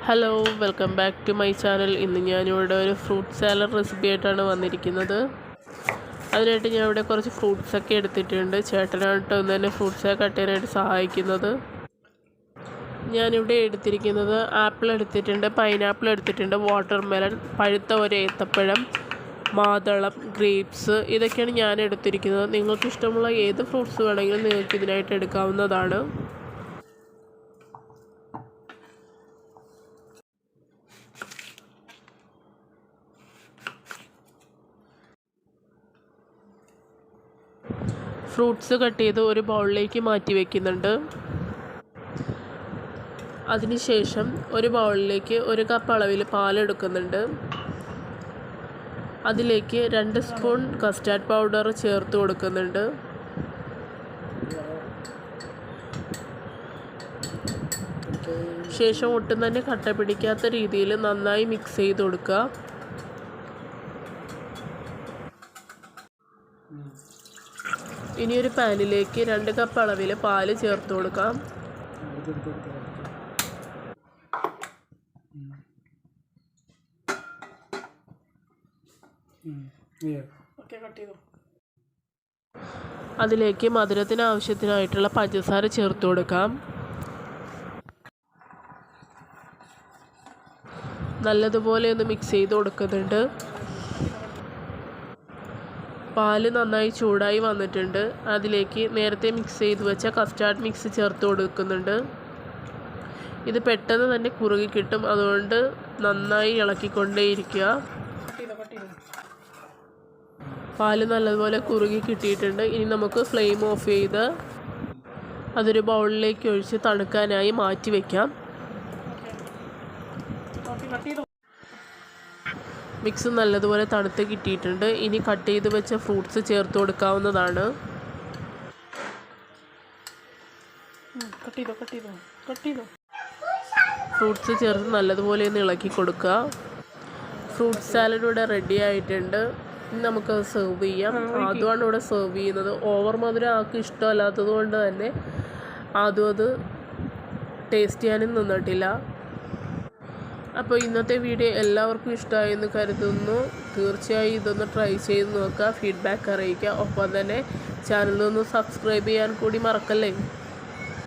Hello welcome back to my channel. ഇന്ന് ഞാനിവിടെ ഒരു ഫ്രൂട്ട് സാലഡ് റെസിപ്പി ആയിട്ടാണ് വന്നിരിക്കുന്നത്. അതിനായിട്ട് ഞാൻ ഇവിടെ കുറച്ച് ഫ്രൂട്ട്സൊക്കെ എടുത്തിട്ടുണ്ട്. ചേട്ടനായിട്ട് ഒന്ന് തന്നെ ഫ്രൂട്ട്സൊക്കെ കട്ട് ചെയ്യാനായിട്ട് സഹായിക്കുന്നത്. ഞാനിവിടെ എടുത്തിരിക്കുന്നത് ആപ്പിൾ എടുത്തിട്ടുണ്ട്, പൈനാപ്പിൾ എടുത്തിട്ടുണ്ട്, വാട്ടർമെലൺ, പഴുത്ത ഒരു ഏത്തപ്പഴം, മാതളം, ഗ്രേപ്സ്, ഇതൊക്കെയാണ് ഞാൻ എടുത്തിരിക്കുന്നത്. നിങ്ങൾക്ക് ഇഷ്ടമുള്ള ഏത് ഫ്രൂട്ട്സ് വേണമെങ്കിലും നിങ്ങൾക്ക് ഇതിനായിട്ട് എടുക്കാവുന്നതാണ്. ഫ്രൂട്ട്സ് കട്ട് ചെയ്ത് ഒരു ബൗളിലേക്ക് മാറ്റി വയ്ക്കുന്നുണ്ട്. അതിനുശേഷം ഒരു ബൗളിലേക്ക് 1 കപ്പ് അളവിൽ പാലെടുക്കുന്നുണ്ട്. അതിലേക്ക് 2 സ്പൂൺ കസ്റ്റാർഡ് പൗഡർ ചേർത്ത് കൊടുക്കുന്നുണ്ട്. ശേഷം ഒട്ടും തന്നെ കട്ട പിടിക്കാത്ത രീതിയിൽ നന്നായി മിക്സ് ചെയ്ത് കൊടുക്കുക. ഇനി ഒരു പാനിലേക്ക് 2 കപ്പ് അളവിൽ പാല് ചേർത്ത് കൊടുക്കാം. അതിലേക്ക് മധുരത്തിന് ആവശ്യത്തിനായിട്ടുള്ള പഞ്ചസാര ചേർത്ത് കൊടുക്കാം. നല്ലതുപോലെ ഒന്ന് മിക്സ് ചെയ്ത് കൊടുക്കുന്നുണ്ട്. പാല് നന്നായി ചൂടായി വന്നിട്ടുണ്ട്. അതിലേക്ക് നേരത്തെ മിക്സ് ചെയ്ത് വെച്ച കസ്റ്റാർഡ് മിക്സ് ചേർത്ത് കൊടുക്കുന്നുണ്ട്. ഇത് പെട്ടെന്ന് തന്നെ കുറുകി കിട്ടും, അതുകൊണ്ട് നന്നായി ഇളക്കിക്കൊണ്ടേയിരിക്കുക. പാല് നല്ലതുപോലെ കുറുകി കിട്ടിയിട്ടുണ്ട്. ഇനി നമുക്ക് ഫ്ലെയിം ഓഫ് ചെയ്ത് അതൊരു ബൗളിലേക്ക് ഒഴിച്ച് തണുക്കാനായി മാറ്റി വയ്ക്കാം. മിക്സ് നല്ലതുപോലെ തണുത്ത് കിട്ടിയിട്ടുണ്ട്. ഇനി കട്ട് ചെയ്ത് വെച്ച ഫ്രൂട്ട്സ് ചേർത്ത് കൊടുക്കാവുന്നതാണ്. ഫ്രൂട്ട്സ് ചേർത്ത് നല്ലതുപോലെ ഒന്ന് ഇളക്കി കൊടുക്കുക. ഫ്രൂട്ട് സാലഡ് ഇവിടെ റെഡി ആയിട്ടുണ്ട്. ഇനി നമുക്കത് സെർവ് ചെയ്യാം. അതുമാണ് ഇവിടെ സെർവ് ചെയ്യുന്നത്. ഓവർ മധുരം ആൾക്ക് ഇഷ്ടമല്ലാത്തത് കൊണ്ട് തന്നെ അതും അത് ടേസ്റ്റ് ചെയ്യാനും നിന്നിട്ടില്ല. അപ്പോൾ ഇന്നത്തെ വീഡിയോ എല്ലാവർക്കും ഇഷ്ടമായെന്ന് കരുതുന്നു. തീർച്ചയായും ഇതൊന്ന് ട്രൈ ചെയ്ത് നോക്കുക, ഫീഡ്ബാക്ക് അറിയിക്കുക. ഒപ്പം തന്നെ ചാനലൊന്ന് സബ്സ്ക്രൈബ് ചെയ്യാൻ കൂടി മറക്കല്ലേ.